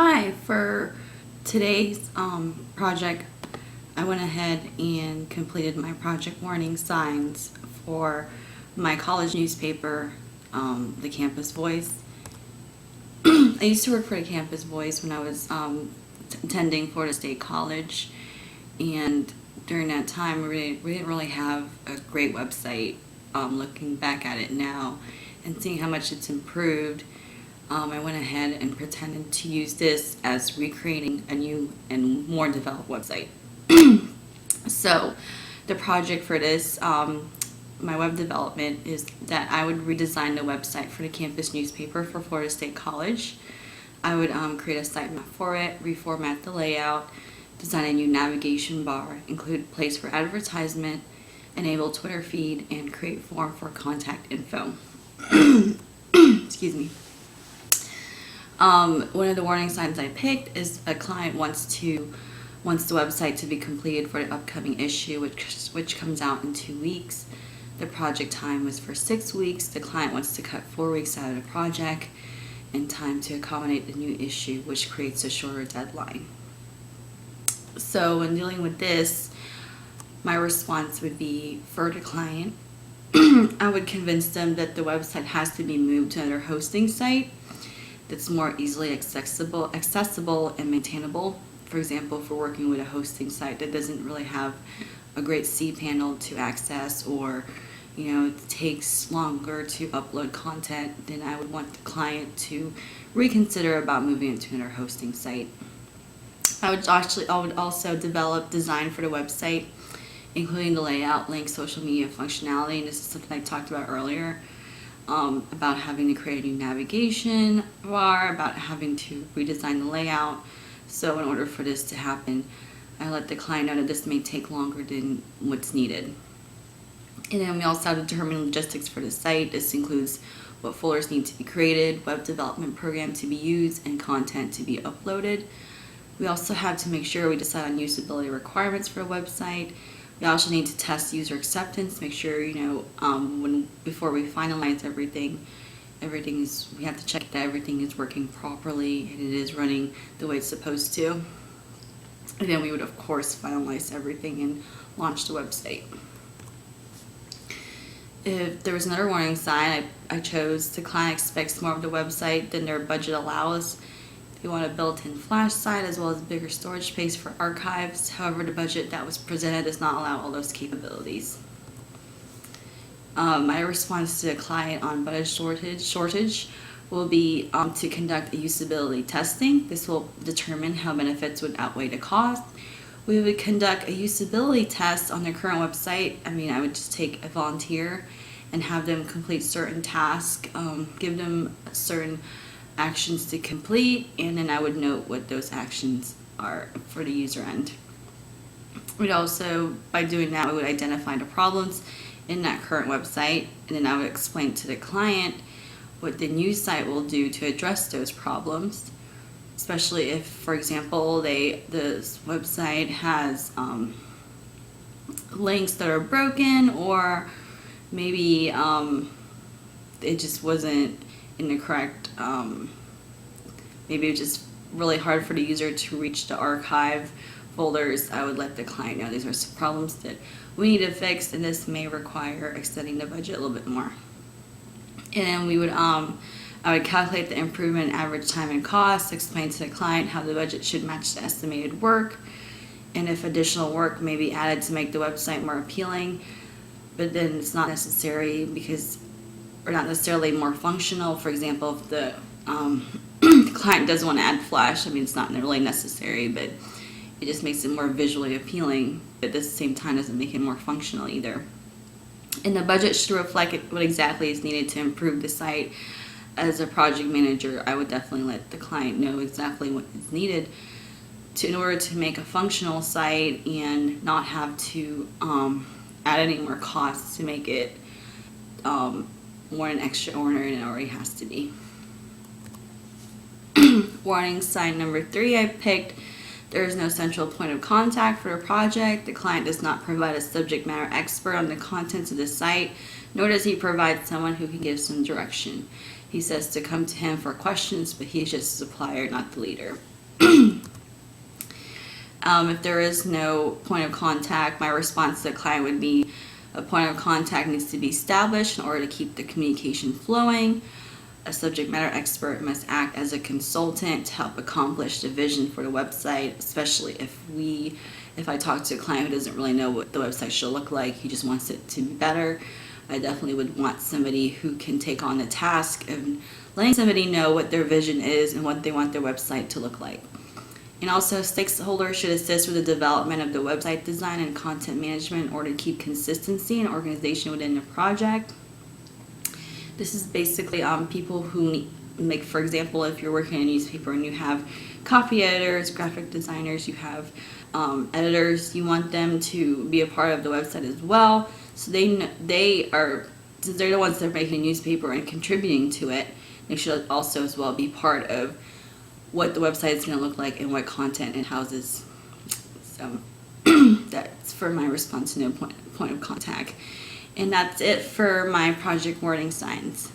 Hi, for today's project, I went ahead and completed my project warning signs for my college newspaper, the Campus Voice. I used to work for the Campus Voice when I was attending Florida State College, and during that time we didn't really have a great website. Looking back at it now and seeing how much it's improved, I went ahead and pretended to use this as recreating a new and more developed website. So the project for this, my web development, is that I would redesign the website for the campus newspaper for Florida State College. I would create a sitemap for it, reformat the layout, design a new navigation bar, include place for advertisement, enable Twitter feed, and create form for contact info. Excuse me. One of the warning signs I picked is a client wants the website to be completed for the upcoming issue, which comes out in 2 weeks. The project time was for 6 weeks. The client wants to cut 4 weeks out of the project in time to accommodate the new issue, which creates a shorter deadline. So when dealing with this, my response would be, for the client, I would convince them that the website has to be moved to another hosting site that's more easily accessible and maintainable. For example, if we're working with a hosting site that doesn't really have a great cPanel to access, or it takes longer to upload content, then I would want the client to reconsider about moving it to another hosting site. I would also design for the website, including the layout, links, social media functionality, and this is something I talked about earlier, about having to create a new navigation bar, about having to redesign the layout. So in order for this to happen, I let the client know that this may take longer than what's needed. And then we also have to determine logistics for the site. This includes what folders need to be created, web development program to be used, and content to be uploaded. We also have to make sure we decide on usability requirements for a website. We also need to test user acceptance, make sure, before we finalize everything we have to check that everything is working properly and it is running the way it's supposed to. And then we would, of course, finalize everything and launch the website. If there was another warning sign, I chose the client expects more of the website than their budget allows. They want a built-in flash site as well as bigger storage space for archives. However, the budget that was presented does not allow all those capabilities. My response to the client on budget shortage will be to conduct a usability testing. This will determine how benefits would outweigh the cost. We would conduct a usability test on their current website. I would just take a volunteer and have them complete certain tasks, give them certain actions to complete, and then I would note what those actions are for the user end. We'd also, by doing that, we would identify the problems in that current website, and then I would explain to the client what the new site will do to address those problems, especially if, for example, this website has links that are broken, or maybe it just wasn't in the correct, maybe it was just really hard for the user to reach the archive folders. I would let the client know these are some problems that we need to fix, and this may require extending the budget a little bit more. And then I would calculate the improvement, average time and cost, explain to the client how the budget should match the estimated work, and if additional work may be added to make the website more appealing, but then it's not necessary or not necessarily more functional. For example, if the client doesn't want to add flash, it's not really necessary, but it just makes it more visually appealing, but at the same time doesn't make it more functional either. And the budget should reflect what exactly is needed to improve the site. As a project manager, I would definitely let the client know exactly what is needed in order to make a functional site and not have to add any more costs to make it more an extraordinary than it already has to be. Warning sign number 3 I picked: there is no central point of contact for the project. The client does not provide a subject matter expert on the contents of the site, nor does he provide someone who can give some direction. He says to come to him for questions, but he's just a supplier, not the leader. If there is no point of contact, my response to the client would be a point of contact needs to be established in order to keep the communication flowing. A subject matter expert must act as a consultant to help accomplish the vision for the website, especially if I talk to a client who doesn't really know what the website should look like, he just wants it to be better. I definitely would want somebody who can take on the task of letting somebody know what their vision is and what they want their website to look like. And also, stakeholders should assist with the development of the website design and content management in order to keep consistency and organization within the project. This is basically people who make, for example, if you're working in a newspaper and you have copy editors, graphic designers, you have editors, you want them to be a part of the website as well. So they are, since they're the ones that are making a newspaper and contributing to it, they should also as well be part of what the website is going to look like and what content it houses. So that's for my response to no point of contact. And that's it for my project warning signs.